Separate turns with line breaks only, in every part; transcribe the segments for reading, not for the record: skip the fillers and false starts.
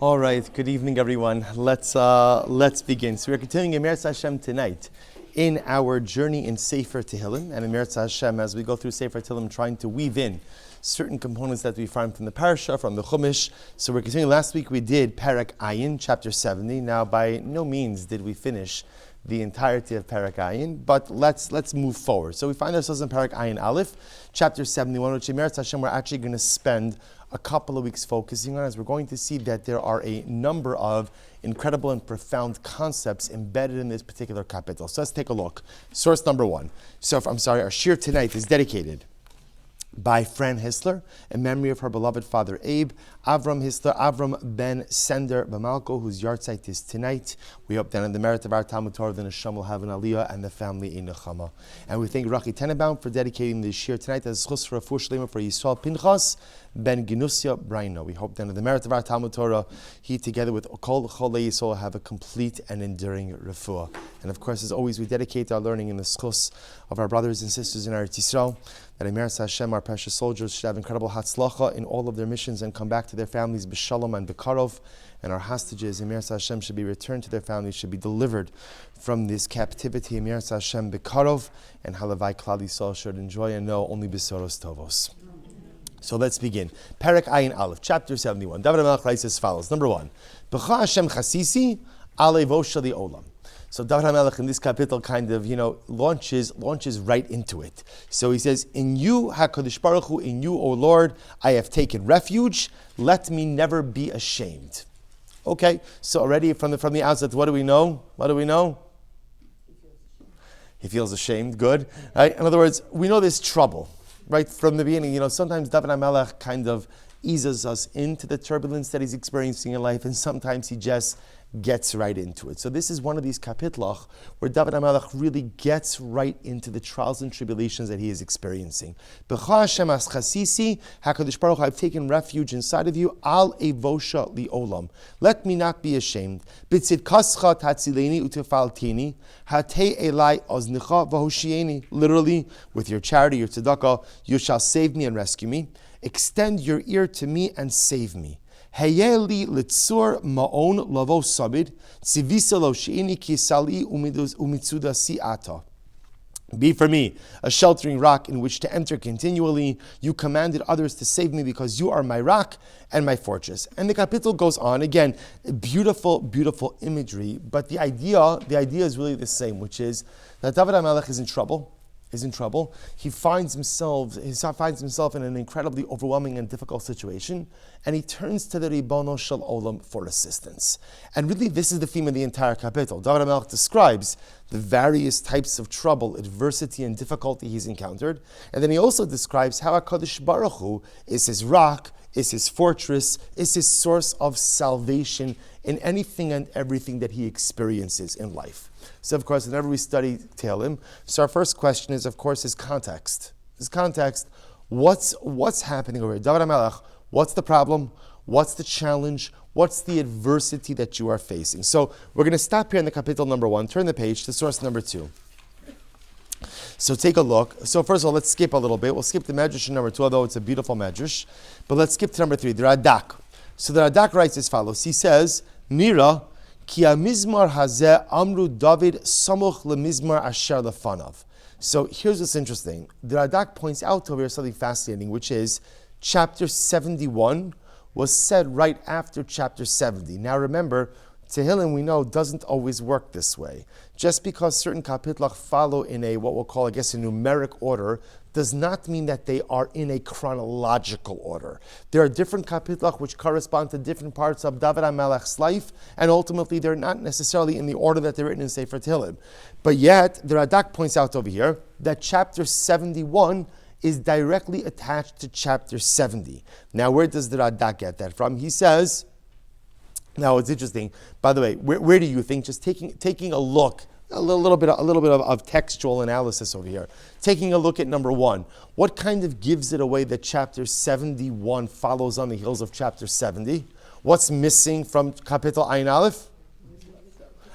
All right, good evening, everyone. Let's begin. So we're continuing Emeretz Hashem tonight in our journey in Sefer Tehillim, and Emeretz Hashem, as we go through Sefer Tehillim, trying to weave in certain components that we find from the parasha, from the Chumash. So we're continuing. Last week we did Parak Ayin, chapter 70. Now, by no means did we finish the entirety of Parak Ayin, but let's move forward. So we find ourselves in Parak Ayin Aleph, chapter 71, which Emeretz Hashem we're actually going to spend a couple of weeks focusing on, as we're going to see that there are a number of incredible and profound concepts embedded in this particular capital. So let's take a look. Source number one. Our shir tonight is dedicated by Fran Hisler, in memory of her beloved father Abe, Avram Hisler, Avram ben Sender Bamalko, whose yahrzeit is tonight. We hope that in the merit of our Talmud Torah, the Neshama will have an aliyah and the family in Nechama. And we thank Rachi Tenenbaum for dedicating this shir tonight as chus for Shlema for Yisrael Pinchas ben Genusya Braino. We hope that in the merit of our Talmud Torah, he together with Kol Cholei Yisrael have a complete and enduring refuah. And of course, as always, we dedicate our learning in the schus of our brothers and sisters in Eretz Yisrael, that Emeretz Hashem, our precious soldiers, should have incredible hatzlacha in all of their missions and come back to their families b'shalom and b'karov, and our hostages, Emeretz Hashem, should be returned to their families, should be delivered from this captivity, Emeretz Hashem b'karov, and Halavai Klal Yisrael should enjoy and know only b'soros tovos. So let's begin. Parak Ayin Aleph, chapter 71. David HaMelech writes as follows. Number one, B'cha Hashem chasisi alevo shali olam. So David HaMelech in this capital kind of, launches right into it. So he says, in you, HaKadosh Baruch Hu, in you, O Lord, I have taken refuge. Let me never be ashamed. Okay, so already from the outset, what do we know? He feels ashamed. Good. Right? In other words, we know there's trouble. Right from the beginning, sometimes David HaMelech kind of eases us into the turbulence that he's experiencing in life, and sometimes he just gets right into it. So this is one of these kapitlach where David HaMelech really gets right into the trials and tribulations that he is experiencing. B'cha Hashem as chasisi, HaKadosh Baruch Hu, I've taken refuge inside of you. Al evosha li olam. Let me not be ashamed. B'tzidkascha tatzileni utefaltini, hatei elai oznicha v'hoshieni. Literally, with your charity, your tzedakah, you shall save me and rescue me. Extend your ear to me and save me. Heyeli litzur ma'on lavo sabid, tzivisa lo she'ini kisali umitzuda si'ata. Be for me a sheltering rock in which to enter continually. You commanded others to save me because you are my rock and my fortress. And the capital goes on. Again, beautiful, beautiful imagery. But the idea is really the same, which is that David HaMelech is in trouble. He finds himself in an incredibly overwhelming and difficult situation, and he turns to the Ribono Shel Olam for assistance. And really, this is the theme of the entire capital. David HaMelech describes the various types of trouble, adversity, and difficulty he's encountered, and then he also describes how HaKadosh Baruch Hu is his rock, is his fortress, is his source of salvation in anything and everything that he experiences in life. So, of course, whenever we study Tehillim, so our first question is, of course, his context. What's happening over here? David HaMelech, what's the problem? What's the challenge? What's the adversity that you are facing? So we're going to stop here in the capital number 1. Turn the page to source number 2. So take a look. So first of all, let's skip a little bit. We'll skip the medrash in number 2, although it's a beautiful medrash. But let's skip to number 3, the Radak. So the Radak writes as follows. He says, Nira, Ki amizmar hazeh amru David samuch lemizmar asher lefanav. So here's what's interesting. The Radak points out over here something fascinating, which is chapter 71 was said right after chapter 70. Now remember, Tehillim, we know, doesn't always work this way. Just because certain kapitlach follow in a, what we'll call, a numeric order, does not mean that they are in a chronological order. There are different kapitlach which correspond to different parts of David HaMelech's life, and ultimately they're not necessarily in the order that they're written in Sefer Tehillim. But yet, the Radak points out over here that chapter 71 is directly attached to chapter 70. Now, where does the Radak get that from? He says, now it's interesting, by the way, where do you think, just taking a look, a little bit of textual analysis over here, taking a look at number 1, what kind of gives it away that chapter 71 follows on the heels of chapter 70? What's missing from Kapitel Ayin Aleph?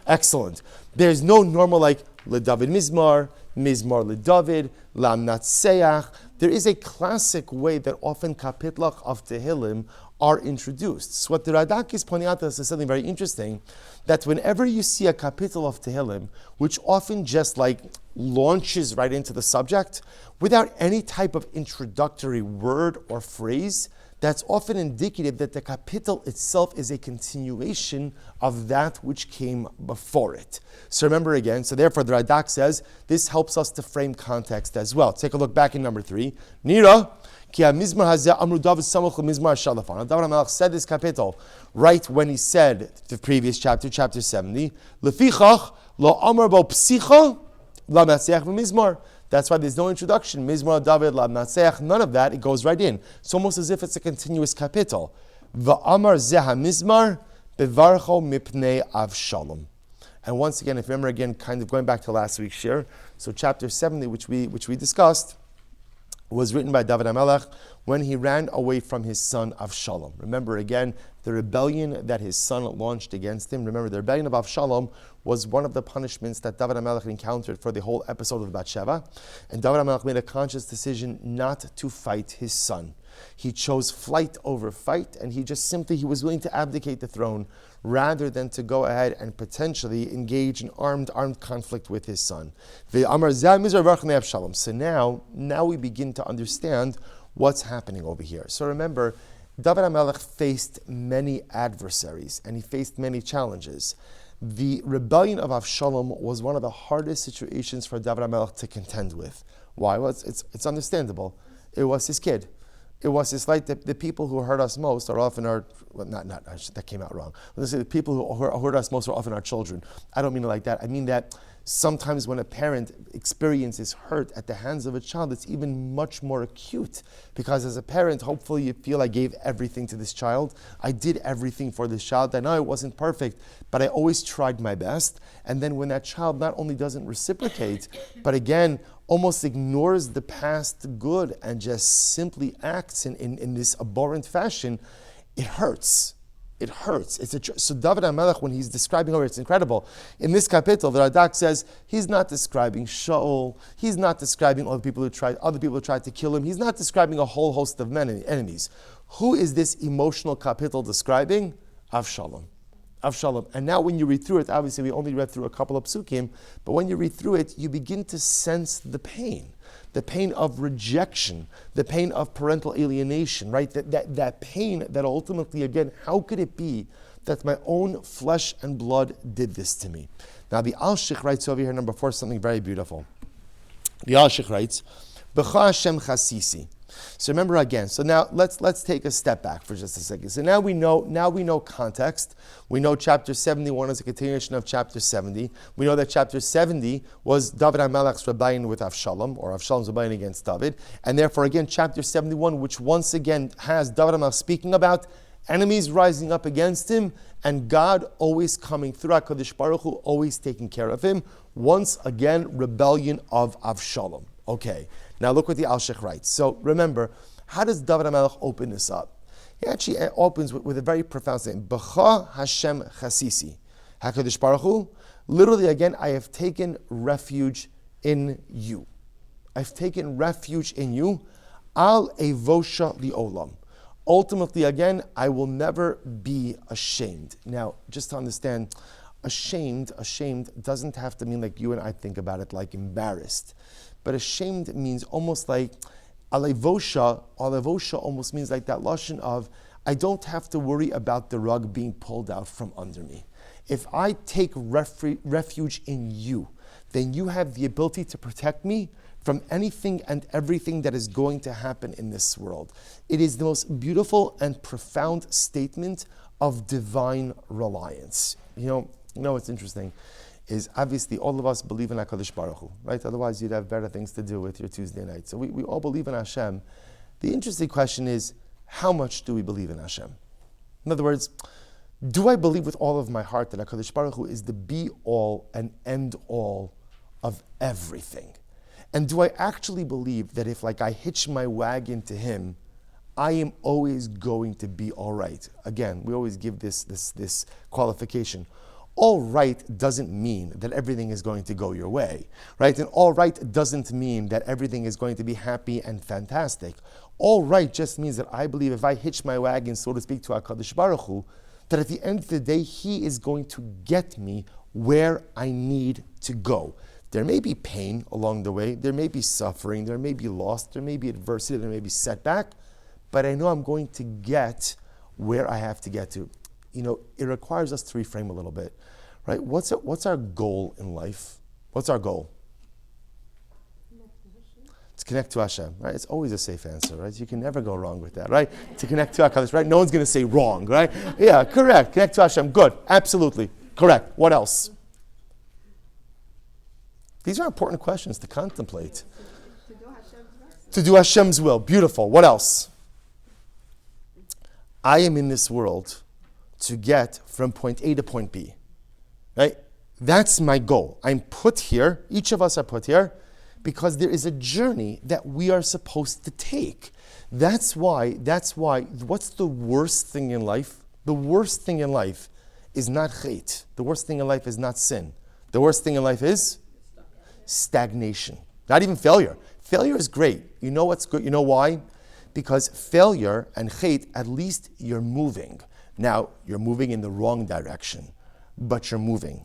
Excellent. There's no normal like LeDavid Mizmar, Mizmar LeDavid, Lam Natseach. there is a classic way that often kapitlach of Tehillim are introduced. So what the Radak is pointing out to us is something very interesting, that whenever you see a kapitel of Tehillim, which often just like launches right into the subject, without any type of introductory word or phrase, that's often indicative that the kapitel itself is a continuation of that which came before it. So remember again, so therefore the Radak says, this helps us to frame context as well. Take a look back in number 3. Nira, ki ha-mizmar hazeh amru David samuch le-mizmar shalafan. David HaMelech said this kapitel right when he said the previous chapter, chapter 70, Lefichach lo amar bo psicha la matzeach v'mizmar. That's why there's no introduction. Mizmar David la matzeach, none of that. It goes right in. It's almost as if it's a continuous kapitel. Va'amar zeh ha-mizmar bevarcho mipnei Avshalom. And once again, if you remember again, kind of going back to last week's share, so chapter 70, which we discussed, was written by David HaMelech when he ran away from his son Avshalom. Remember again, the rebellion that his son launched against him. Remember, the rebellion of Avshalom was one of the punishments that David HaMelech encountered for the whole episode of Bathsheba. And David HaMelech made a conscious decision not to fight his son. He chose flight over fight, and he was willing to abdicate the throne rather than to go ahead and potentially engage in armed conflict with his son. So now we begin to understand what's happening over here. So remember, David HaMelech faced many adversaries, and he faced many challenges. The rebellion of Avshalom was one of the hardest situations for David HaMelech to contend with. Why? Well, it's understandable. It was his kid. It was it's like the people who hurt us most are often that came out wrong. Let's say the people who hurt us most are often our children. I don't mean it like that. I mean that sometimes when a parent experiences hurt at the hands of a child, it's even much more acute. Because as a parent, hopefully you feel I gave everything to this child. I did everything for this child. I know it wasn't perfect, but I always tried my best. And then when that child not only doesn't reciprocate, but again, almost ignores the past good and just simply acts in this abhorrent fashion, it hurts. It hurts. So David HaMelech, when he's describing over, it's incredible. In this kapitel, the Radak says he's not describing Shaul. He's not describing other people who tried to kill him. He's not describing a whole host of enemies. Who is this emotional kapitel describing? Avshalom. And now when you read through it, obviously we only read through a couple of psukim, but when you read through it, you begin to sense the pain of rejection, the pain of parental alienation, right? That pain that ultimately, again, how could it be that my own flesh and blood did this to me? Now the Alshich writes over here, number 4, something very beautiful. The Alshich writes, B'cha Hashem chasisi. So remember again, so now let's take a step back for just a second. So now we know context. We know chapter 71 is a continuation of chapter 70. We know that chapter 70 was David HaMelech's rebellion with Avshalom, or Avshalom's rebellion against David. And therefore again, chapter 71, which once again has David HaMelech speaking about enemies rising up against him, and God always coming through, HaKadosh Baruch Hu always taking care of him. Once again, rebellion of Avshalom. Okay, now look what the Alshich writes. So remember, how does David HaMelech open this up? He actually opens with a very profound statement. B'cha Hashem chasisi. HaKadosh Baruch Hu, literally again, I have taken refuge in you. I've taken refuge in you. Al evosha li'olam. Ultimately, again, I will never be ashamed. Now, just to understand, ashamed doesn't have to mean like you and I think about it, like embarrassed. But ashamed means almost like alevosha almost means like that lashon of I don't have to worry about the rug being pulled out from under me. If I take refuge in you, then you have the ability to protect me from anything and everything that is going to happen in this world. It is the most beautiful and profound statement of divine reliance. You know what's interesting is obviously all of us believe in HaKadosh Baruch Hu, right? Otherwise you'd have better things to do with your Tuesday night. So we all believe in Hashem. The interesting question is, how much do we believe in Hashem? In other words, do I believe with all of my heart that HaKadosh Baruch Hu is the be-all and end-all of everything? And do I actually believe that if I hitch my wagon to Him, I am always going to be all right? Again, we always give this qualification. all right doesn't mean that everything is going to go your way, right? And all right doesn't mean that everything is going to be happy and fantastic. All right just means that I believe if I hitch my wagon, so to speak, to HaKadosh Baruch Hu, that at the end of the day, He is going to get me where I need to go. There may be pain along the way, there may be suffering, there may be loss, there may be adversity, there may be setback, but I know I'm going to get where I have to get to. It requires us to reframe a little bit, right? What's our goal in life? What's our goal? To connect to Hashem, right? It's always a safe answer, right? You can never go wrong with that, right? To connect to HaKadosh, right? No one's going to say wrong, right? Yeah, correct. Connect to Hashem, good, absolutely, correct. What else? These are important questions to contemplate. To do Hashem's will, beautiful. What else? I am in this world to get from point A to point B, right? That's my goal. I'm put here, each of us are put here, because there is a journey that we are supposed to take. That's why, what's the worst thing in life? The worst thing in life is not hate. The worst thing in life is not sin. The worst thing in life is stagnation. Not even failure. Failure is great. You know what's good? You know why? Because failure and hate, at least you're moving. Now, you're moving in the wrong direction, but you're moving.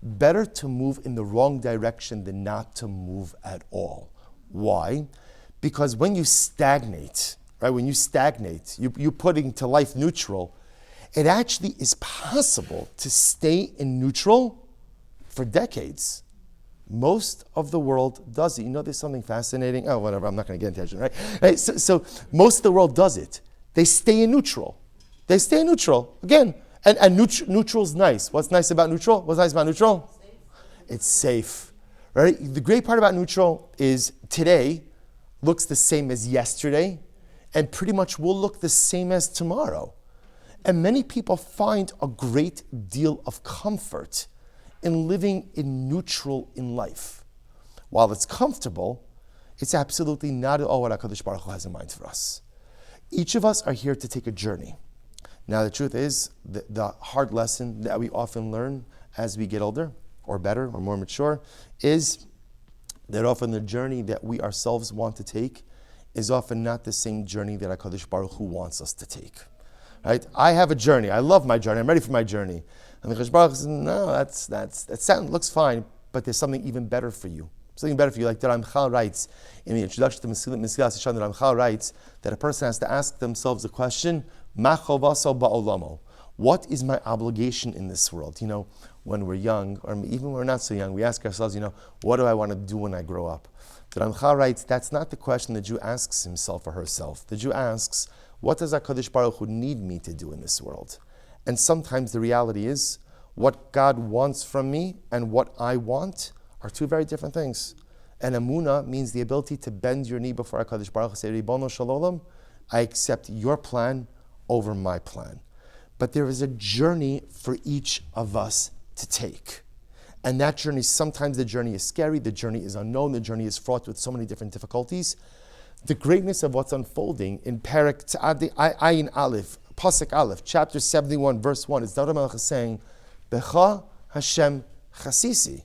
Better to move in the wrong direction than not to move at all. Why? Because when you stagnate, right? When you stagnate, you put into life neutral, it actually is possible to stay in neutral for decades. Most of the world does it. There's something fascinating. Oh, whatever, I'm not going to get into it, right? So most of the world does it. They stay in neutral. They stay in neutral. Again, and neutral's nice. What's nice about neutral? What's nice about neutral? It's safe, right? The great part about neutral is today looks the same as yesterday and pretty much will look the same as tomorrow. And many people find a great deal of comfort in living in neutral in life. While it's comfortable, it's absolutely not at all what HaKadosh Baruch Hu has in mind for us. Each of us are here to take a journey. Now the truth is, the hard lesson that we often learn as we get older, or better, or more mature, is that often the journey that we ourselves want to take is often not the same journey that HaKadosh Baruch Hu wants us to take. Right? I have a journey. I love my journey. I'm ready for my journey. And the HaKadosh Baruch Hu says, no, that looks fine, but there's something even better for you. Something better for you. Like the Ramchal writes in the introduction to Mesilas Yesharim, the Ramchal writes that a person has to ask themselves the question, Ma chovaso ba'olamo? What is my obligation in this world? When we're young, or even when we're not so young, we ask ourselves, what do I want to do when I grow up? The Ramchal writes, that's not the question the Jew asks himself or herself. The Jew asks, what does HaKadosh Baruch Hu need me to do in this world? And sometimes the reality is, what God wants from me and what I want are two very different things. And Emunah means the ability to bend your knee before HaKadosh Baruch Hu, say, Ribono Shel Olam, I accept your plan over my plan. But there is a journey for each of us to take. And that journey, sometimes the journey is scary, the journey is unknown, the journey is fraught with so many different difficulties. The greatness of what's unfolding in Perek Ayin Aleph, Pasuk Aleph, chapter 71, verse 1, is David HaMelech saying, Becha Hashem Chasisi.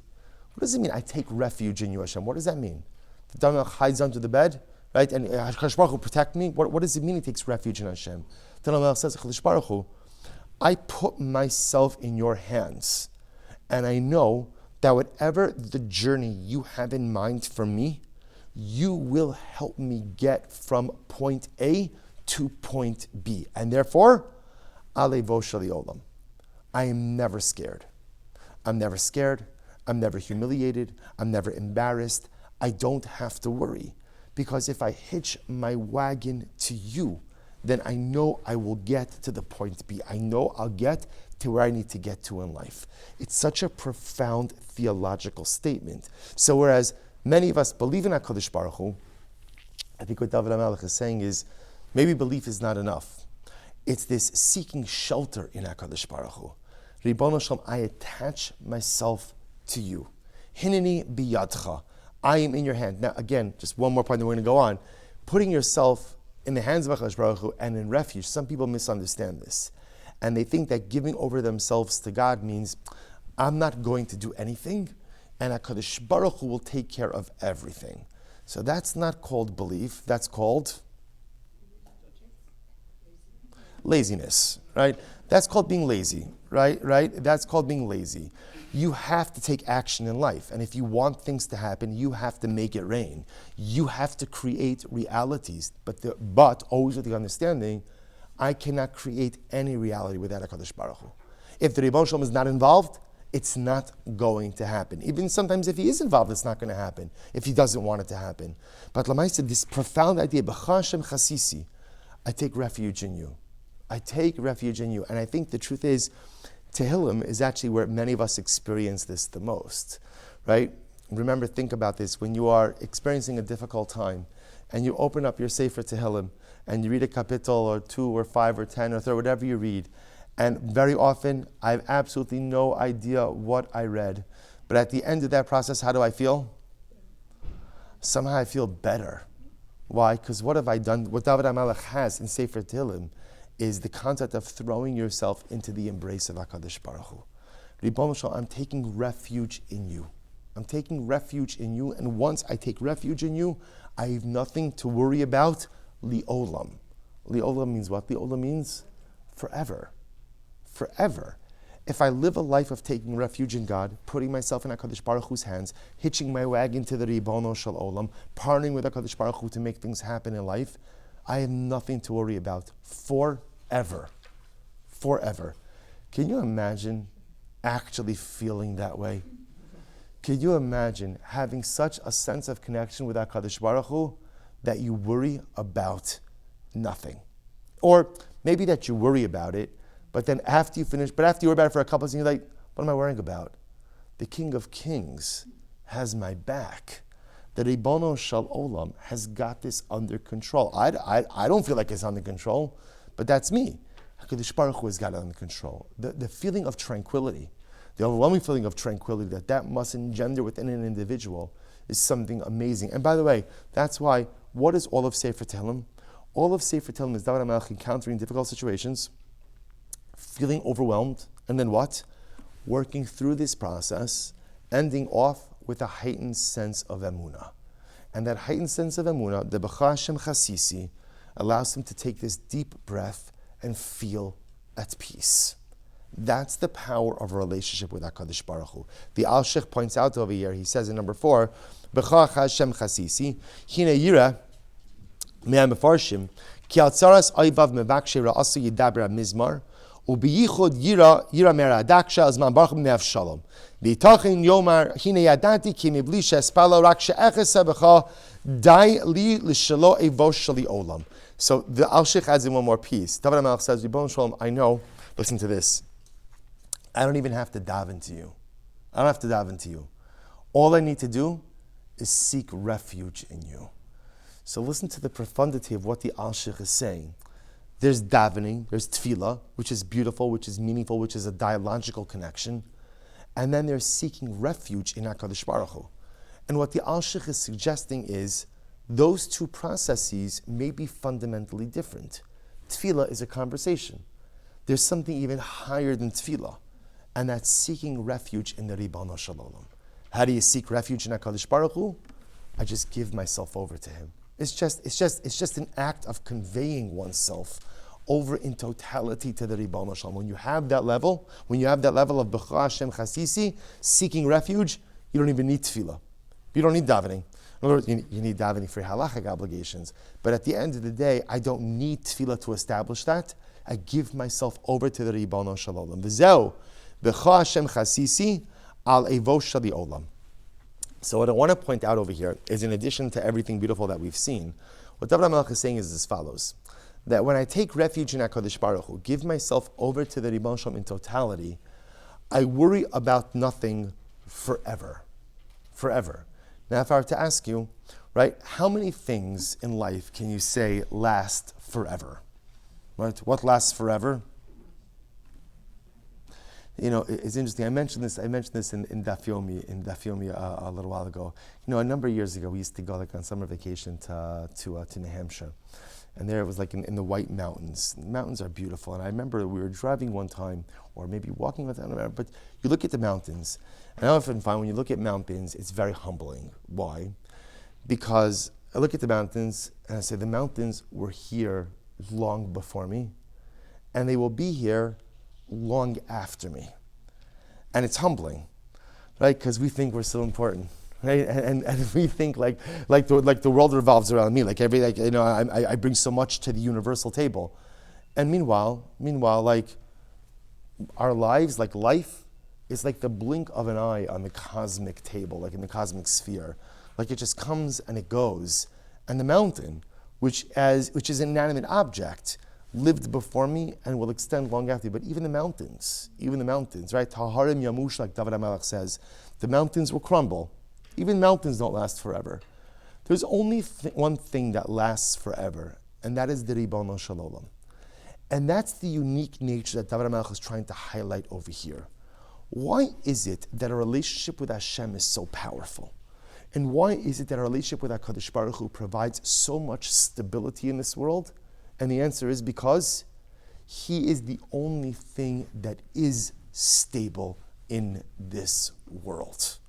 What does it mean, I take refuge in you, Hashem? What does that mean? The David HaMelech hides under the bed, right? And HaKadosh Baruch Hu protect me? What does it mean he takes refuge in Hashem? David HaMelech says, HaKadosh Baruch Hu, I put myself in your hands, and I know that whatever the journey you have in mind for me, you will help me get from point A to point B. And therefore, Alevo Shali Olam. I am never scared. I'm never scared. I'm never humiliated. I'm never embarrassed. I don't have to worry. Because if I hitch my wagon to you, then I know I will get to the point B. I know I'll get to where I need to get to in life. It's such a profound theological statement. So whereas many of us believe in HaKadosh Baruch Hu, I think what David HaMelech is saying is, maybe belief is not enough. It's this seeking shelter in HaKadosh Baruch Hu. Ribono Shalom, I attach myself to you. Hineni biyadcha. I am in your hand. Now again, just one more point, then we're going to go on. Putting yourself in the hands of HaKadosh Baruch Hu and in refuge, some people misunderstand this. And they think that giving over themselves to God means, I'm not going to do anything, and HaKadosh Baruch Hu will take care of everything. So that's not called belief, that's called laziness, right? That's called being lazy, right? That's called being lazy. You have to take action in life, and if you want things to happen, you have to make it rain. You have to create realities, but always with the understanding, I cannot create any reality without HaKadosh Baruch Hu. If the Ribbon Shalom is not involved, it's not going to happen. Even sometimes if he is involved, it's not going to happen, if he doesn't want it to happen. But Lamaisa, this profound idea, B'cha Hashem Chasisi, I take refuge in you. I take refuge in you. And I think the truth is, Tehillim is actually where many of us experience this the most, right? Remember, think about this. When you are experiencing a difficult time, and you open up your Sefer Tehillim, and you read a kapitel, or 2, or 5, or 10, or 30, whatever you read, and very often, I have absolutely no idea what I read. But at the end of that process, how do I feel? Somehow I feel better. Why? Because what have I done? What David HaMelech has in Sefer Tehillim is the concept of throwing yourself into the embrace of HaKadosh Baruch Hu. Ribbon Shalom, I'm taking refuge in you. I'm taking refuge in you, and once I take refuge in you, I have nothing to worry about. Li'olam. Li'olam means what? Li'olam means forever. Forever. If I live a life of taking refuge in God, putting myself in HaKadosh Baruch Hu's hands, hitching my wagon to the Ribono Shel Olam, partnering with HaKadosh Baruch Hu to make things happen in life, I have nothing to worry about forever. Forever. Can you imagine actually feeling that way? Can you imagine having such a sense of connection with HaKadosh Baruch Hu that you worry about nothing? Or maybe that you worry about it, but then after you finish, after you worry about it for a couple of seconds, you're like, what am I worrying about? The King of Kings has my back. The Ribono Shel Olam has got this under control. I don't feel like it's under control, but that's me. HaKadosh Baruch Hu has got it under control. The feeling of tranquility, the overwhelming feeling of tranquility that must engender within an individual is something amazing. And by the way, that's why, what is all of Sefer Tehillim? All of Sefer Tehillim is David HaMelech encountering difficult situations, feeling overwhelmed, and then what? Working through this process, ending off with a heightened sense of emunah. And that heightened sense of emunah, the B'cha Hashem Chasisi, allows him to take this deep breath and feel at peace. That's the power of a relationship with HaKadosh Baruch Hu. The Al-Sheikh points out over here, he says in number 4, B'cha Hashem Chasisi, Hine Yira, Me'am Mefarshim, Ki Altzaras Oivav Mevakshe Ra'asu Yidabra Mizmar, Ubiyichud Yira Mera Daksha Azman Baruch Avshalom. V'itachin Yomar Hine Yadanti Ki Mibli Shespalo Rak She'echesa B'cha Dai Li L'Shelo Evosh Shali Olam. So the Al-Sheikh adds in one more piece. David HaMelech says, Ribono Shalom, I know, listen to this, I don't even have to daven to you. I don't have to daven to you. All I need to do is seek refuge in you. So listen to the profundity of what the Al-Sheikh is saying. There's davening, there's tefillah, which is beautiful, which is meaningful, which is a dialogical connection. And then there's seeking refuge in HaKadosh Baruch Hu. And what the Al-Sheikh is suggesting is those two processes may be fundamentally different. Tefillah is a conversation. There's something even higher than tefillah, and that's seeking refuge in the Ribono Shel Olam. How do you seek refuge in HaKadosh Baruch Hu? I just give myself over to Him. It's just an act of conveying oneself over in totality to the Ribono Shalom. When you have that level of B'cha Hashem Chasisi, seeking refuge, you don't even need tefillah. You don't need davening. In other words, you need davening for halachic obligations. But at the end of the day, I don't need tefillah to establish that. I give myself over to the Ribono Shalom. V'zeu B'cha Hashem Chasisi al Evosh Shali Olam. So what I want to point out over here is, in addition to everything beautiful that we've seen, what David HaMelech is saying is as follows: that when I take refuge in HaKadosh Baruch Hu, give myself over to the Ribono Shalom in totality, I worry about nothing forever. Forever. Now, if I were to ask you, right, how many things in life can you say last forever? Right? What lasts forever? You know, it's interesting. I mentioned this in Daf Yomi a little while ago. You know, a number of years ago, we used to go like on summer vacation to New Hampshire, And there it was like in the White Mountains. The mountains are beautiful. And I remember we were driving one time, or maybe walking with them, but you look at the mountains, and I often find when you look at mountains, it's very humbling. Why? Because I look at the mountains and I say, the mountains were here long before me, and they will be here long after me. And it's humbling, right? Because we think we're so important. Right? And we think like the world revolves around me, I bring so much to the universal table. And meanwhile, like our lives, like life, is like the blink of an eye on the cosmic table, like in the cosmic sphere. Like it just comes and it goes. And the mountain, which is an inanimate object, lived before me and will extend long after me. But even the mountains, right? Taharim Yamush, like David HaMelech says, the mountains will crumble. Even mountains don't last forever. There's only one thing that lasts forever, and that is the Ribono Shel Olam. And that's the unique nature that David HaMelech is trying to highlight over here. Why is it that a relationship with Hashem is so powerful? And why is it that a relationship with HaKadosh Baruch Hu provides so much stability in this world? And the answer is because He is the only thing that is stable in this world.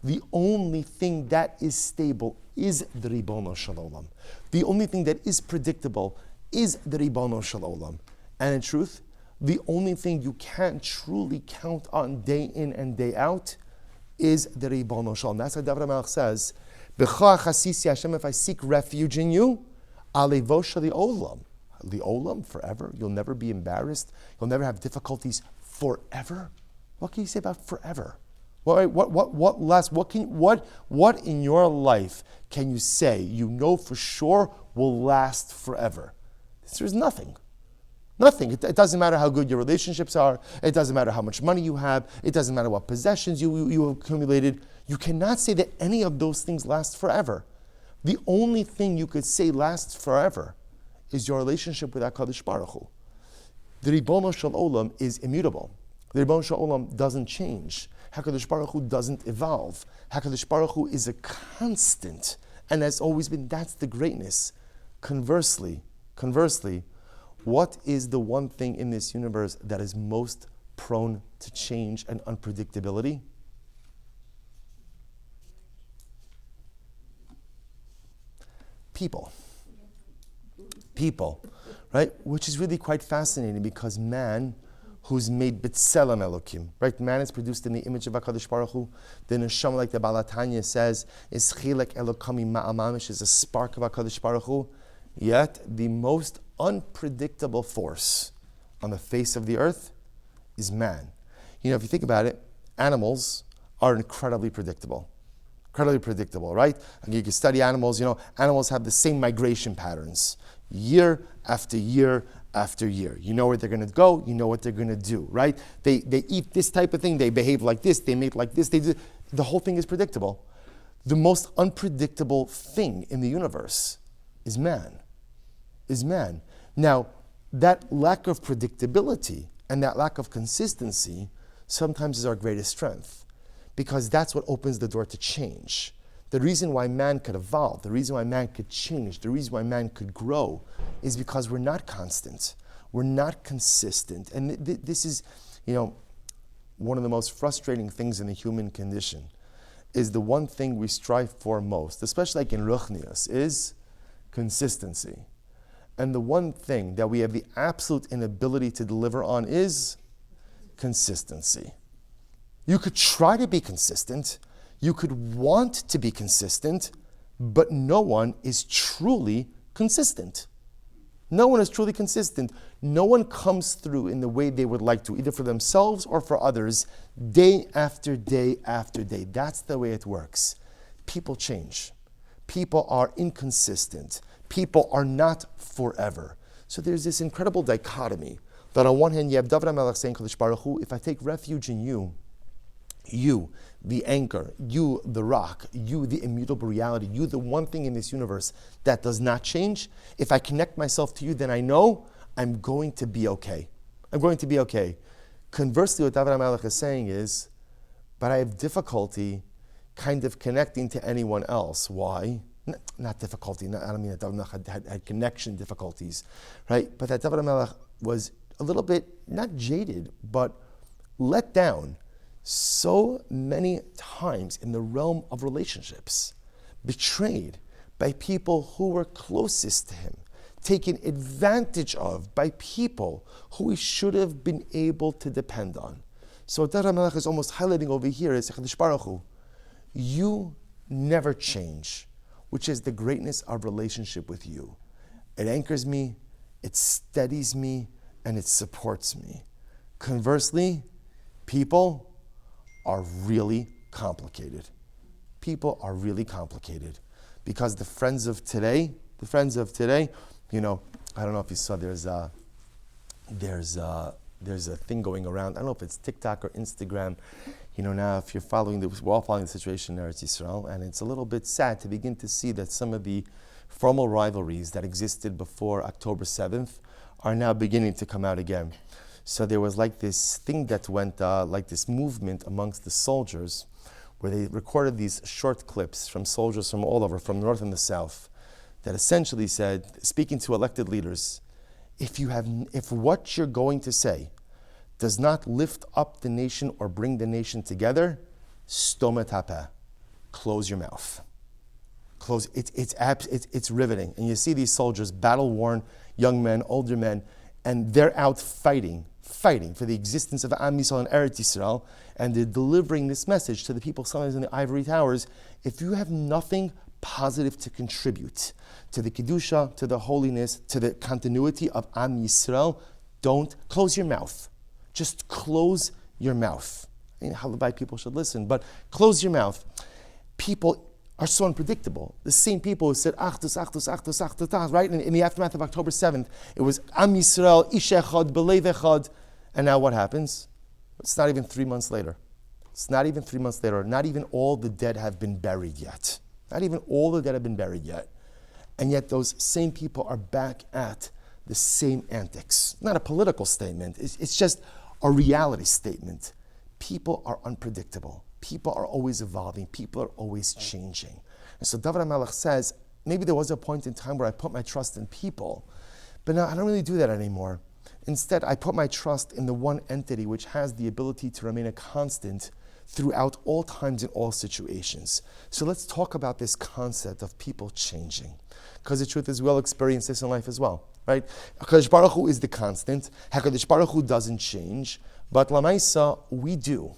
The only thing that is stable is the Ribono Shel Olam. The only thing that is predictable is the Ribono Shel Olam. And in truth, the only thing you can truly count on day in and day out is the Ribono Shel Olam. That's why David HaMelech says, B'cha chasisi Hashem, if I seek refuge in you, alevo shel olam. The olam, forever. You'll never be embarrassed. You'll never have difficulties forever. What can you say about forever? What in your life can you say you know for sure will last forever? There's nothing. Nothing. It doesn't matter how good your relationships are. It doesn't matter how much money you have. It doesn't matter what possessions you accumulated. You cannot say that any of those things last forever. The only thing you could say lasts forever is your relationship with HaKadosh Baruch Hu. The Ribono Shel Olam is immutable. The Ribono Shel Olam doesn't change. HaKadosh Baruch Hu doesn't evolve. HaKadosh Baruch Hu is a constant, and has always been. That's the greatness. Conversely, what is the one thing in this universe that is most prone to change and unpredictability? People, right? Which is really quite fascinating because man, who's made b'tselem Elokim, right? Man is produced in the image of HaKadosh Baruch Hu. The neshama, like the Baal HaTanya says, is chilek Elokami ma'amamish, is a spark of HaKadosh Baruch Hu. Yet, the most unpredictable force on the face of the earth is man. If you think about it, animals are incredibly predictable, right? And you can study animals, animals have the same migration patterns, year after year after year. You know where they're going to go, you know what they're going to do, right? They eat this type of thing, they behave like this, they mate like this, the whole thing is predictable. The most unpredictable thing in the universe is man. Now, that lack of predictability and that lack of consistency sometimes is our greatest strength, because that's what opens the door to change. The reason why man could evolve, the reason why man could change, the reason why man could grow is because we're not constant. We're not consistent. And this is, one of the most frustrating things in the human condition is the one thing we strive for most, especially like in Ruchnius, is consistency. And the one thing that we have the absolute inability to deliver on is consistency. You could try to be consistent, you could want to be consistent, but no one is truly consistent. No one is truly consistent. No one comes through in the way they would like to, either for themselves or for others, day after day after day. That's the way it works. People change. People are inconsistent. People are not forever. So there's this incredible dichotomy that on one hand you have David HaMelech saying, Kadosh Baruch Hu, if I take refuge in you, the anchor, you, the rock, you, the immutable reality, you, the one thing in this universe that does not change, if I connect myself to you, then I know I'm going to be okay. I'm going to be okay. Conversely, what David HaMelech is saying is, but I have difficulty kind of connecting to anyone else. Why? not difficulty, I don't mean that David HaMelech had connection difficulties, right? But that David HaMelech was a little bit, not jaded, but let down so many times in the realm of relationships, betrayed by people who were closest to him, taken advantage of by people who he should have been able to depend on. So what David HaMelech is almost highlighting over here is, HaKadosh Baruch Hu, you never change, which is the greatness of relationship with you. It anchors me, it steadies me, and it supports me. Conversely, people are really complicated. People are really complicated because the friends of today, you know, I don't know if you saw, there's a thing going around. I don't know if it's TikTok or Instagram. You know, now if you're following we're all following the situation in Eretz Yisrael, and it's a little bit sad to begin to see that some of the formal rivalries that existed before October 7th are now beginning to come out again. So there was like this thing that went, like this movement amongst the soldiers, where they recorded these short clips from soldiers from all over, from the north and the south, that essentially said, speaking to elected leaders, if what you're going to say does not lift up the nation or bring the nation together, stoma tapeh, close your mouth. Close. It's riveting. And you see these soldiers, battle-worn young men, older men, and they're out fighting for the existence of Am Yisrael and Eretz Yisrael, and they're delivering this message to the people sometimes in the ivory towers. If you have nothing positive to contribute to the Kedusha, to the holiness, to the continuity of Am Yisrael, don't close your mouth. Just close your mouth. I mean, Halabai people should listen, but close your mouth. People are so unpredictable. The same people who said, Achdus, Achdus, Achdus, Achdus, right? In the aftermath of October 7th, it was Am Yisrael, Ish Echad, Belev Echad. And now what happens? It's not even 3 months later. Not even all the dead have been buried yet. And yet those same people are back at the same antics. Not a political statement. It's just a reality statement. People are unpredictable. People are always evolving. People are always changing. And so David HaMelech says, maybe there was a point in time where I put my trust in people, but now I don't really do that anymore. Instead, I put my trust in the one entity which has the ability to remain a constant throughout all times and all situations. So let's talk about this concept of people changing. Because the truth is, we'll experience this in life as well, right? HaKadosh Baruch Hu is the constant. HaKadosh Baruch Hu doesn't change. But Lamaisa, we do.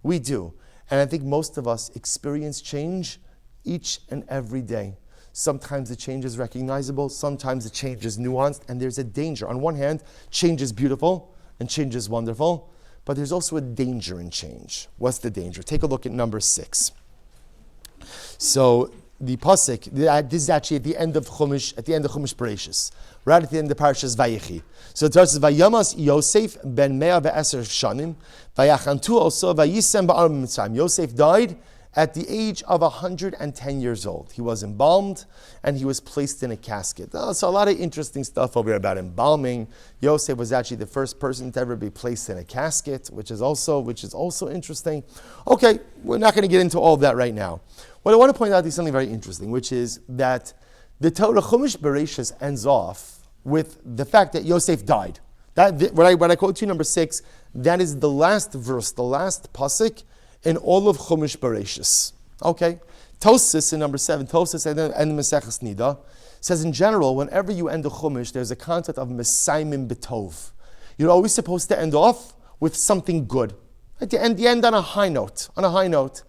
And I think most of us experience change each and every day. Sometimes the change is recognizable, sometimes the change is nuanced, and there's a danger. On one hand, change is beautiful and change is wonderful, but there's also a danger in change. What's the danger? Take a look at number 6. So the pasuk, this is actually at the end of Chumash Bereshis, right at the end of Parashas Vayechi. So it says, "Vayamas Yosef ben 110 shanim, vayachantu also vayisem ba'arim mitzrayim." Yosef died at the age of 110 years old. He was embalmed and he was placed in a casket. So a lot of interesting stuff over here about embalming. Yosef was actually the first person to ever be placed in a casket, which is also interesting. Okay, we're not going to get into all of that right now. What I want to point out is something very interesting, which is that the Torah Chumash Bereshis ends off with the fact that Yosef died. When I quote to you number 6, that is the last verse, the last pasuk in all of Chumash Bereshis. Okay? Tosas in number 7, Tosas and Maseches Nida, says in general, whenever you end a Chumash, there's a concept of Mesaimim B'tov. You're always supposed to end off with something good. At the end on a high note.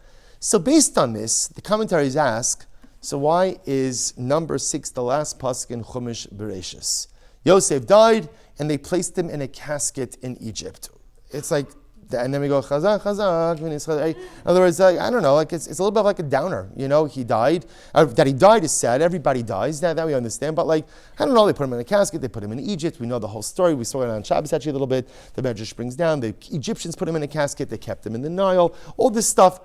So based on this, the commentaries ask, so why is number 6 the last pasuk in Chumash Bereshis? Yosef died, and they placed him in a casket in Egypt. It's like, and then we go, chazak. In other words, I don't know, like it's a little bit like a downer. You know, he died. That he died is sad. Everybody dies. That we understand. But like, I don't know, they put him in a casket. They put him in Egypt. We know the whole story. We saw it on Shabbos actually a little bit. The Medrash brings down. The Egyptians put him in a casket. They kept him in the Nile. All this stuff.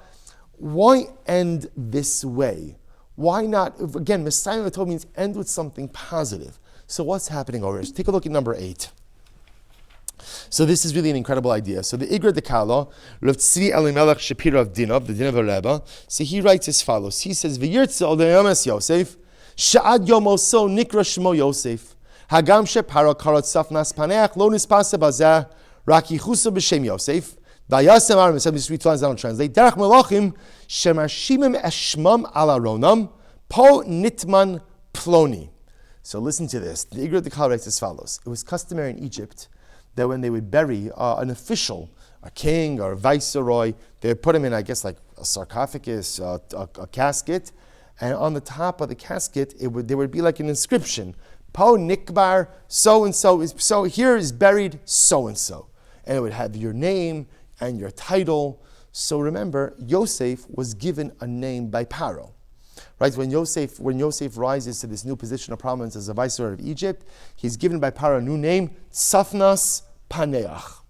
Why end this way? Why not? Again, Messiah Torah means end with something positive. So what's happening over here? Take a look at number 8. So this is really an incredible idea. So the Igra Dekala, Rav Tzvi Elimelech Shapira of Dinov, the Din of Rebbe, so he writes as follows. He says, V'yirtze Odeyamas Yosef, Sha'ad Yomoso Nikra Shmo Yosef, Hagam Shepara Karat Safnas Paneach, Lo Nispasa Bazeh, Raki Chusa B'Shem Yosef, Vayasem Aram, these three lines I don't translate, Derech Melachim, Shemashimim Eshmam Ala Ronam, Po Nitman Ploni. So listen to this. The Igra Dekala writes as follows. It was customary in Egypt that when they would bury an official, a king or a viceroy, they would put him in, I guess, like a sarcophagus, a casket, and on the top of the casket, there would be like an inscription, Po Nikbar, so-and-so, so here is buried so-and-so. And it would have your name and your title. So remember, Yosef was given a name by Paro. Right, when Yosef rises to this new position of prominence as a viceroy of Egypt, he's given by Paro a new name, Tzafnas Paneach.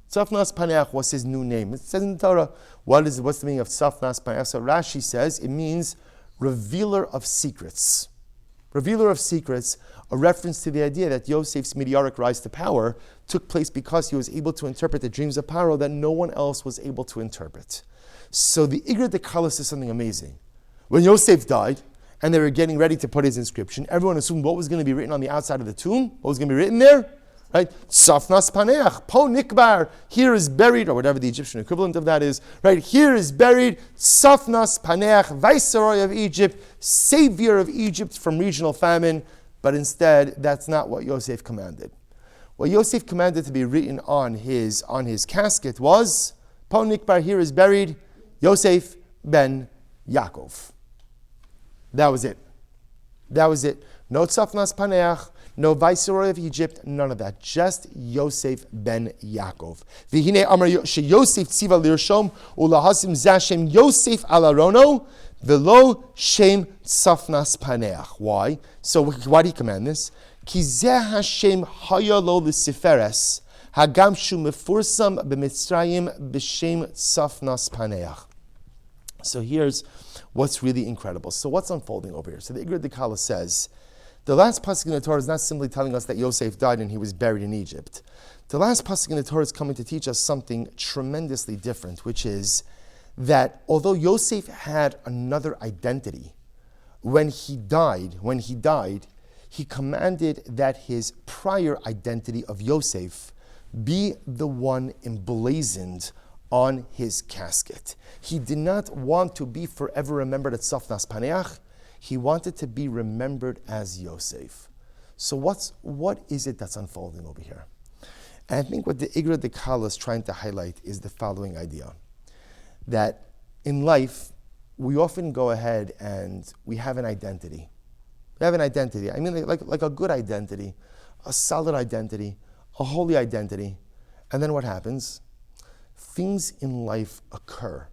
Tzafnas Paneach was his new name. It says in the Torah, what's the meaning of Tzafnas Paneach? So Rashi says it means revealer of secrets. Revealer of secrets, a reference to the idea that Yosef's meteoric rise to power took place because he was able to interpret the dreams of Paro that no one else was able to interpret. So the Igra Dekala says something amazing. When Yosef died, and they were getting ready to put his inscription, everyone assumed what was going to be written on the outside of the tomb. What was going to be written there? Right? Safnas Paneach, Po Nikbar, here is buried, or whatever the Egyptian equivalent of that is, right? Here is buried Safnas Paneach, Viceroy of Egypt, Savior of Egypt from regional famine. But instead, that's not what Yosef commanded. What Yosef commanded to be written on his casket was, Po Nikbar, here is buried Yosef ben Yaakov. That was it. That was it. No Tzafnas Paneach, no Viceroy of Egypt, none of that. Just Yosef ben Yaakov. V'hine amar sheyosef tziva lirshom ulahasim zashem Yosef alarono v'lo shem Tzafnas Paneach. Why? So why do he command this? Ki zeh Hashem haya lo l'siferes hagam shu mefursam b'mitzrayim b'shem Tzafnas Paneach. So here's what's really incredible. So what's unfolding over here? So the Igra Dekala says, the last pasuk in the Torah is not simply telling us that Yosef died and he was buried in Egypt. The last pasuk in the Torah is coming to teach us something tremendously different, which is that although Yosef had another identity, when he died, he commanded that his prior identity of Yosef be the one emblazoned on his casket. He did not want to be forever remembered as Tzafnas Paneach. He wanted to be remembered as Yosef. So what is it that's unfolding over here? And I think what the Igra Dekala is trying to highlight is the following idea. That in life, we often go ahead and we have an identity. We have an identity. I mean like a good identity, a solid identity, a holy identity. And then what happens? Things in life occur.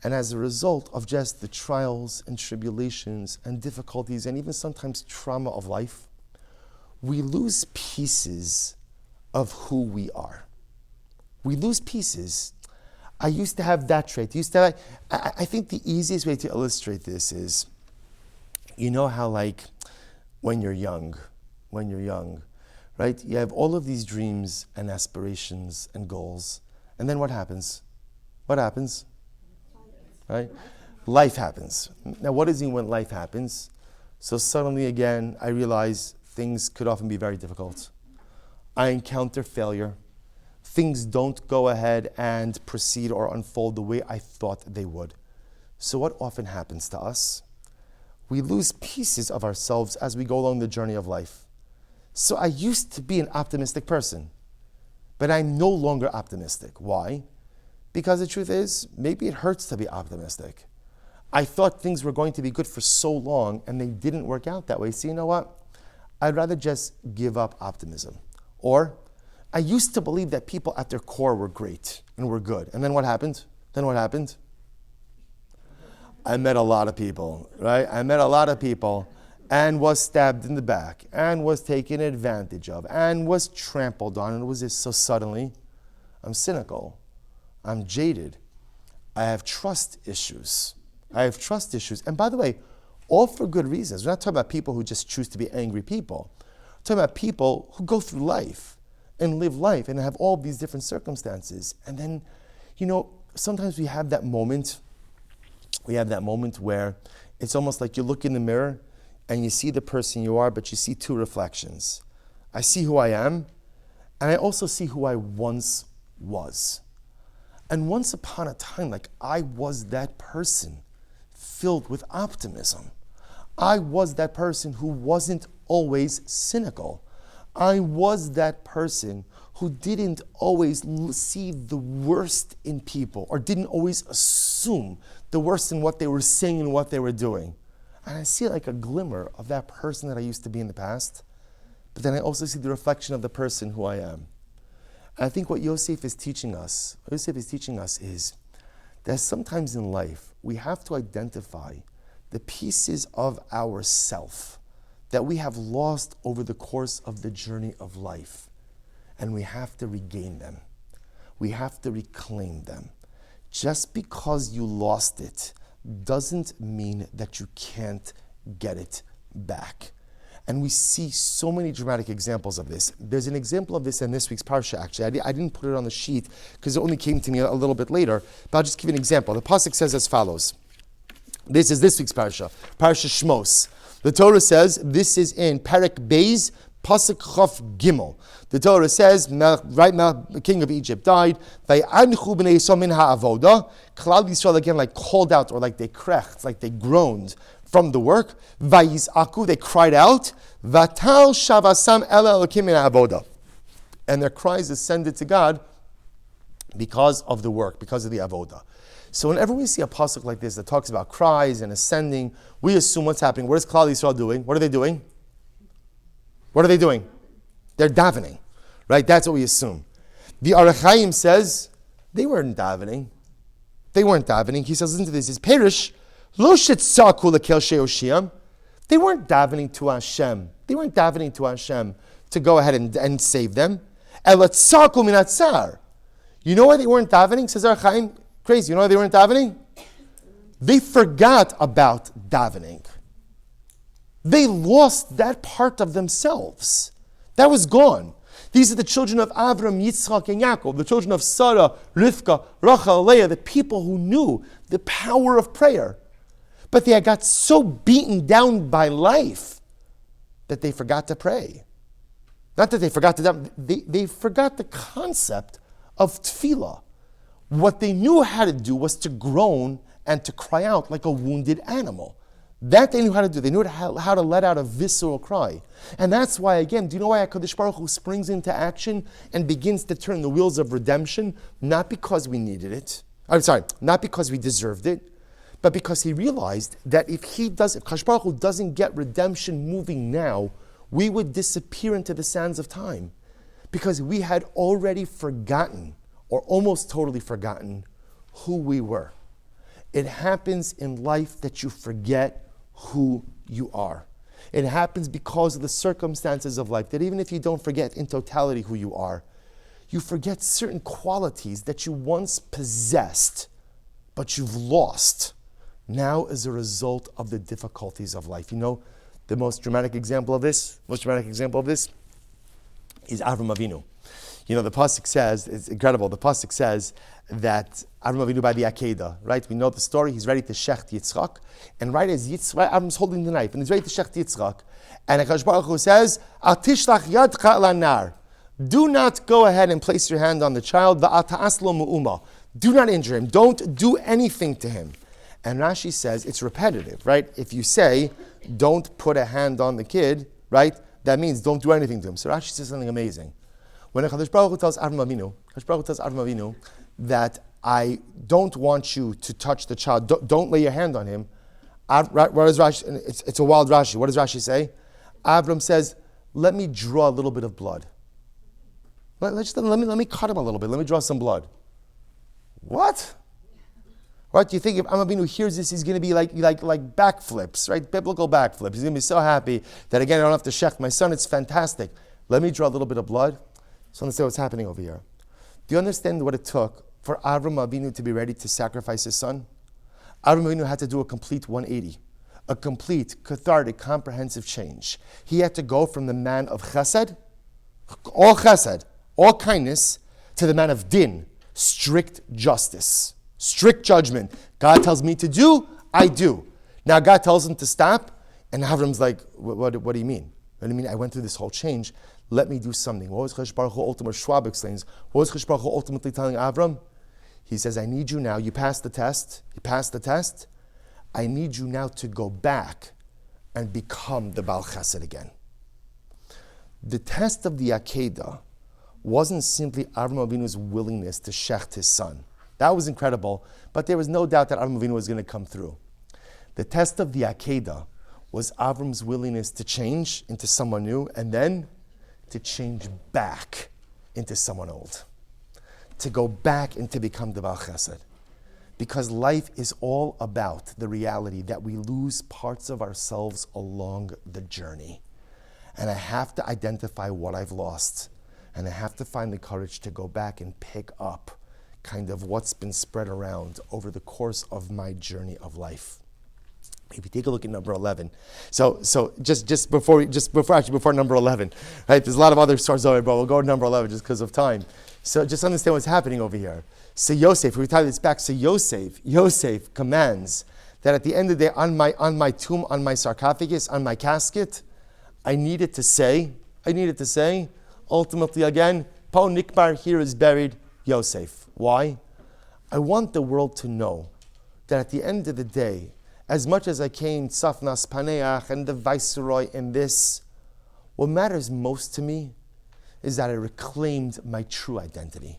And as a result of just the trials and tribulations and difficulties and even sometimes trauma of life, we lose pieces of who we are. We lose pieces. I used to have that trait. I think the easiest way to illustrate this is, you know how like when you're young, right? You have all of these dreams and aspirations and goals. And then what happens? What happens? Right? Life happens. Now, what does it mean when life happens? So suddenly again, I realize things could often be very difficult. I encounter failure. Things don't go ahead and proceed or unfold the way I thought they would. So what often happens to us? We lose pieces of ourselves as we go along the journey of life. So I used to be an optimistic person. But I'm no longer optimistic. Why? Because the truth is, maybe it hurts to be optimistic. I thought things were going to be good for so long, and they didn't work out that way. So you know what? I'd rather just give up optimism. Or, I used to believe that people at their core were great and were good. And then what happened? I met a lot of people, right? And was stabbed in the back, and was taken advantage of, and was trampled on, and it was just so suddenly, I'm cynical, I'm jaded, I have trust issues. And by the way, all for good reasons. We're not talking about people who just choose to be angry people. We're talking about people who go through life, and live life and have all these different circumstances. And then, sometimes we have that moment. We have that moment where it's almost like you look in the mirror and you see the person you are, but you see two reflections. I see who I am, and I also see who I once was. And once upon a time, I was that person filled with optimism. I was that person who wasn't always cynical. I was that person who didn't always see the worst in people or didn't always assume the worst in what they were saying and what they were doing. And I see like a glimmer of that person that I used to be in the past, but then I also see the reflection of the person who I am. And I think what Yosef is teaching us is that sometimes in life we have to identify the pieces of ourself that we have lost over the course of the journey of life. And we have to regain them. We have to reclaim them. Just because you lost it doesn't mean that you can't get it back. And we see so many dramatic examples of this. There's an example of this in this week's parsha, actually. I didn't put it on the sheet because it only came to me a little bit later, but I'll just give you an example. The pasuk says as follows. This is this week's parsha, Parsha Shmos. The Torah says, this is in Perek Beis, Pasuk Chof Gimel. The Torah says, the king of Egypt died. Klal Yisrael again called out, or they krecht, they groaned from the work. They cried out. Vatal shavasam ela elokim min ha'avoda. And their cries ascended to God because of the work, because of the avoda. So whenever we see a pasuk like this that talks about cries and ascending, we assume what's happening. What is Klal Yisrael doing? What are they doing? What are they doing? They're davening, right? That's what we assume. The Arach Chaim says they weren't davening. They weren't davening. He says, listen to this. It's Perish, lo shetzaku lekel she'oshiam. They weren't davening to Hashem. They weren't davening to Hashem to go ahead and save them. Elatzaku minatzar. You know why they weren't davening? Says Arach Chaim. Crazy. You know why they weren't davening? They forgot about davening. They lost that part of themselves. That was gone. These are the children of Avram, Yitzchak, and Yaakov, the children of Sarah, Rivka, Rachel, Leah, the people who knew the power of prayer. But they got so beaten down by life that they forgot to pray. Not that they forgot to daven, they forgot the concept of tefillah. What they knew how to do was to groan and to cry out like a wounded animal. That they knew how to do. They knew how to let out a visceral cry. And that's why, again, do you know why HaKadosh Baruch Hu springs into action and begins to turn the wheels of redemption? Not because we needed it. Not because we deserved it, but because he realized that if HaKadosh Baruch Hu doesn't get redemption moving now, we would disappear into the sands of time. Because we had already forgotten, or almost totally forgotten, who we were. It happens in life that you forget who you are. It happens because of the circumstances of life, that even if you don't forget in totality who you are, you forget certain qualities that you once possessed, but you've lost now as a result of the difficulties of life. You know, the most dramatic example of this is Avram Avinu. You know, the pasuk says, it's incredible, the pasuk says that Avram Avinu by the Akedah, right? We know the story, he's ready to shecht Yitzchak, and right as Avram's holding the knife, and he's ready to shecht Yitzchak, and HaKadosh Baruch Hu says, Al tishlach yadcha lanar. Do not go ahead and place your hand on the child, va'al ta'as lo mu'uma. Do not injure him, don't do anything to him. And Rashi says, it's repetitive, right? If you say, don't put a hand on the kid, right? That means don't do anything to him. So Rashi says something amazing. When HaKadosh Baruch Hu tells Avram Avinu that I don't want you to touch the child, don't lay your hand on him, what does Rashi, it's a wild Rashi. What does Rashi say? Avram says, let me draw a little bit of blood. Let me cut him a little bit. Let me draw some blood. What? Right? Do you think if Avram Avinu hears this, he's going to be like backflips, right? Biblical backflips. He's going to be so happy that again I don't have to shecht my son. It's fantastic. Let me draw a little bit of blood. So understand what's happening over here. Do you understand what it took for Avram Avinu to be ready to sacrifice his son? Avram Avinu had to do a complete 180, a complete, cathartic, comprehensive change. He had to go from the man of chesed, all chesed, all kindness to the man of din, strict justice, strict judgment. God tells me to do, I do. Now God tells him to stop, and Avram's like, what do you mean? What do you mean? I went through this whole change. Let me do something. What was Chash Baruch Hu ultimately, Schwab explains, what was Chash Baruch Hu ultimately telling Avram? He says, I need you now, you passed the test, I need you now to go back and become the Baal Chesed again. The test of the Akedah wasn't simply Avram Avinu's willingness to shecht his son. That was incredible, but there was no doubt that Avram Avinu was going to come through. The test of the Akedah was Avram's willingness to change into someone new and then to change back into someone old. To go back and to become the Baal Chesed. Because life is all about the reality that we lose parts of ourselves along the journey. And I have to identify what I've lost. And I have to find the courage to go back and pick up kind of what's been spread around over the course of my journey of life. If you take a look at number 11, so just before number 11, right? There's a lot of other stories over, but we'll go to number 11 just because of time. So just understand what's happening over here. So Yosef, we tie this back. So Yosef commands that at the end of the day, on my tomb, on my sarcophagus, on my casket, I needed to say, ultimately again, Po Nikbar, here is buried Yosef. Why? I want the world to know that at the end of the day, as much as I came Safnas Paneach and the Viceroy in this, what matters most to me is that I reclaimed my true identity,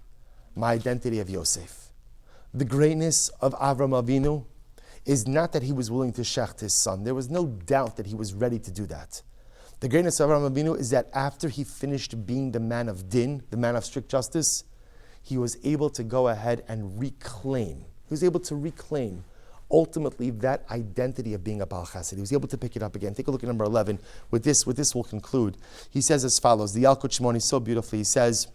my identity of Yosef. The greatness of Avram Avinu is not that he was willing to shecht his son. There was no doubt that he was ready to do that. The greatness of Avram Avinu is that after he finished being the man of din, the man of strict justice, he was able to go ahead and reclaim. He was able to reclaim ultimately that identity of being a Baal Chesed. He was able to pick it up again. Take a look at number 11. With this we'll conclude. He says as follows, the Yalkut Shimon so beautifully, he says,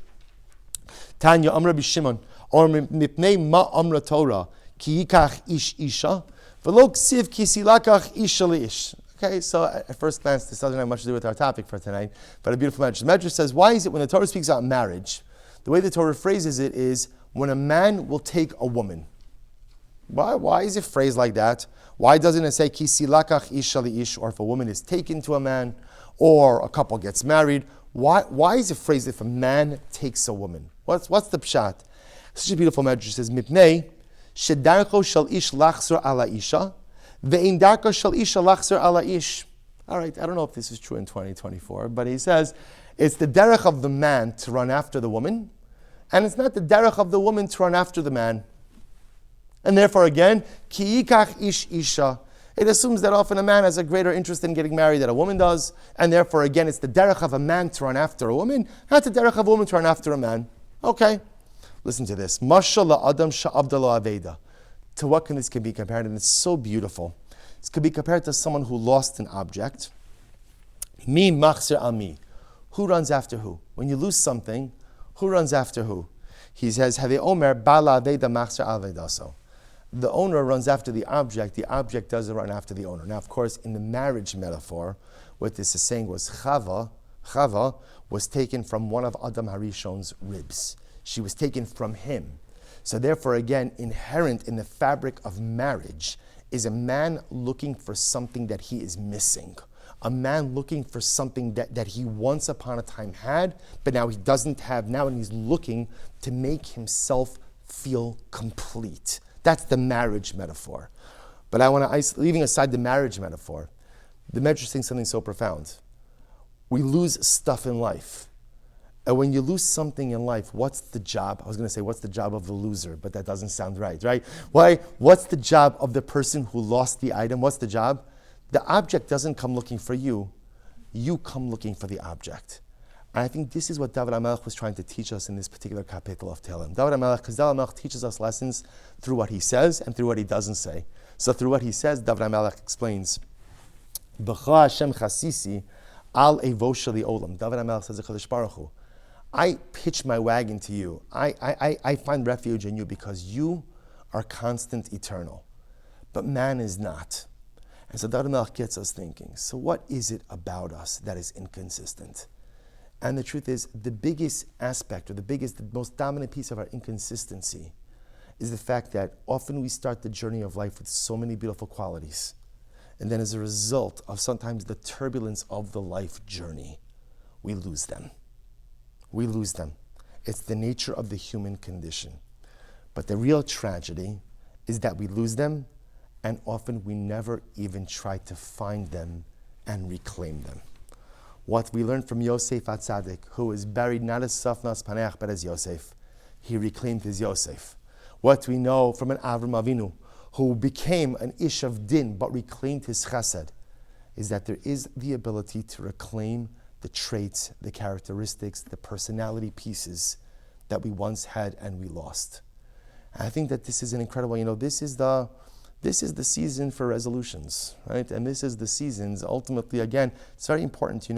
Tanya Amra B'Shimon, or mipnei ma amra Torah, ki yikach ish isha, v'lo ksiv ki silakach isha li'ish. Okay, so at first glance, this doesn't have much to do with our topic for tonight, but a beautiful Medrash. The Medrash says, why is it when the Torah speaks about marriage, the way the Torah phrases it is, when a man will take a woman. Why is it phrased like that? Why doesn't it say ki silakach isha li'ish, or if a woman is taken to a man, or a couple gets married? Why is it phrased if a man takes a woman? What's the pshat? Such a beautiful Medrash. It says mipnei shedarko shel ish lachzor ala isha ve'in darko shel isha lachzor ala ish. All right, I don't know if this is true in 2024, but he says it's the derech of the man to run after the woman, and it's not the derech of the woman to run after the man. And therefore, again, ki yikach ish isha. It assumes that often a man has a greater interest in getting married than a woman does, and therefore, again, it's the derech of a man to run after a woman, not the derech of a woman to run after a man. Okay, listen to this. Mashallah adam sha'avdala aveda. To what can this be compared? And it's so beautiful. This could be compared to someone who lost an object. Mi machzir ami. Who runs after who? When you lose something, who runs after who? He says, Have omer bala aveda machzir avedaso. The owner runs after the object doesn't run after the owner. Now, of course, in the marriage metaphor, what this is saying was Chava was taken from one of Adam Harishon's ribs. She was taken from him. So therefore, again, inherent in the fabric of marriage is a man looking for something that he is missing. A man looking for something that he once upon a time had, but now he doesn't have now, and he's looking to make himself feel complete. That's the marriage metaphor. But I want to, leaving aside the marriage metaphor, the Medrash saying something so profound. We lose stuff in life. And when you lose something in life, what's the job? I was going to say, what's the job of the loser? But that doesn't sound right? Why? What's the job of the person who lost the item? What's the job? The object doesn't come looking for you. You come looking for the object. And I think this is what David HaMelech was trying to teach us in this particular kapitel of Tehillim. David HaMelech teaches us lessons through what he says and through what he doesn't say. So through what he says, David HaMelech explains, B'cha Hashem chasisi al evo sheli olam. David HaMelech says, HaKadosh Baruch Hu, I pitch my wagon to you. I find refuge in you because you are constant, eternal. But man is not. And so David HaMelech gets us thinking, so what is it about us that is inconsistent? And the truth is, the biggest aspect, or the most dominant piece of our inconsistency is the fact that often we start the journey of life with so many beautiful qualities. And then as a result of sometimes the turbulence of the life journey, we lose them. We lose them. It's the nature of the human condition. But the real tragedy is that we lose them, and often we never even try to find them and reclaim them. What we learned from Yosef HaTzadik, who was buried not as Safnas Paneach, but as Yosef. He reclaimed his Yosef. What we know from an Avram Avinu, who became an Ish of Din, but reclaimed his Chesed, is that there is the ability to reclaim the traits, the characteristics, the personality pieces that we once had and we lost. And I think that this is an incredible, this is the season for resolutions, right? And this is the seasons, ultimately, again, it's very important,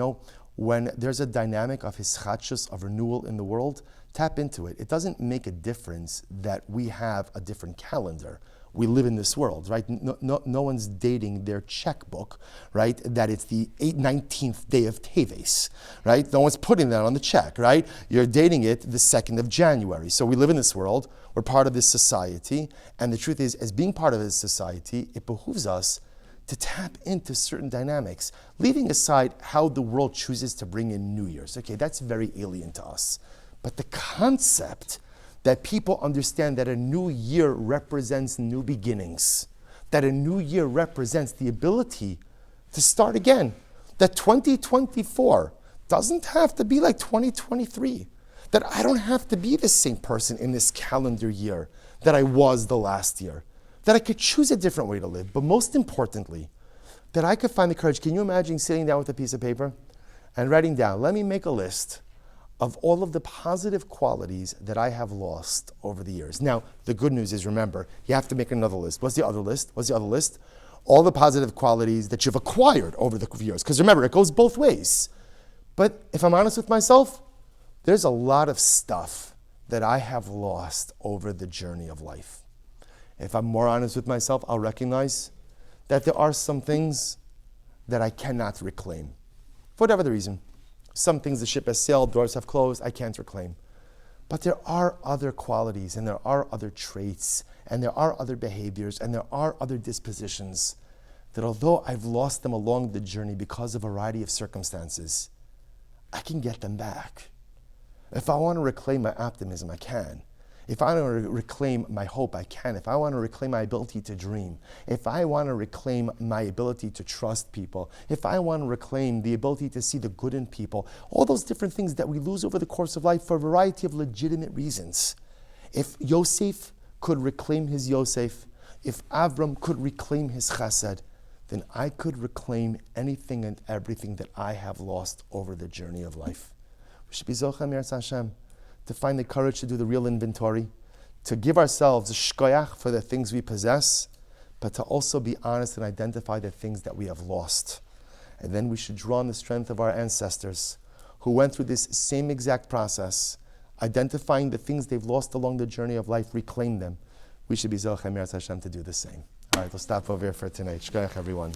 when there's a dynamic of hischatshus, of renewal in the world, tap into it. It doesn't make a difference that we have a different calendar. We live in this world, right? No one's dating their checkbook, right? That it's the 19th day of Teves, right? No one's putting that on the check, right? You're dating it the 2nd of January. So we live in this world. We're part of this society. And the truth is, as being part of this society, it behooves us to tap into certain dynamics, leaving aside how the world chooses to bring in New Year's. Okay, that's very alien to us. But the concept that people understand that a new year represents new beginnings, that a new year represents the ability to start again, that 2024 doesn't have to be like 2023, that I don't have to be the same person in this calendar year that I was the last year, that I could choose a different way to live, but most importantly, that I could find the courage. Can you imagine sitting down with a piece of paper and writing down, let me make a list of all of the positive qualities that I have lost over the years. Now, the good news is, remember, you have to make another list. What's the other list? All the positive qualities that you've acquired over the years. Because remember, it goes both ways. But if I'm honest with myself, there's a lot of stuff that I have lost over the journey of life. If I'm more honest with myself, I'll recognize that there are some things that I cannot reclaim, for whatever the reason. Some things, the ship has sailed, doors have closed, I can't reclaim. But there are other qualities, and there are other traits, and there are other behaviors, and there are other dispositions that although I've lost them along the journey because of a variety of circumstances, I can get them back. If I want to reclaim my optimism, I can. If I want to reclaim my hope, I can. If I want to reclaim my ability to dream, if I want to reclaim my ability to trust people, if I want to reclaim the ability to see the good in people, all those different things that we lose over the course of life for a variety of legitimate reasons. If Yosef could reclaim his Yosef, if Avram could reclaim his Chesed, then I could reclaim anything and everything that I have lost over the journey of life. We should be Zocha Meretz Hashem, to find the courage to do the real inventory, to give ourselves a shkoyach for the things we possess, but to also be honest and identify the things that we have lost. And then we should draw on the strength of our ancestors who went through this same exact process, identifying the things they've lost along the journey of life, reclaim them. We should be Zochei Meretz Hashem to do the same. All right, we'll stop over here for tonight. Shkoyach, everyone.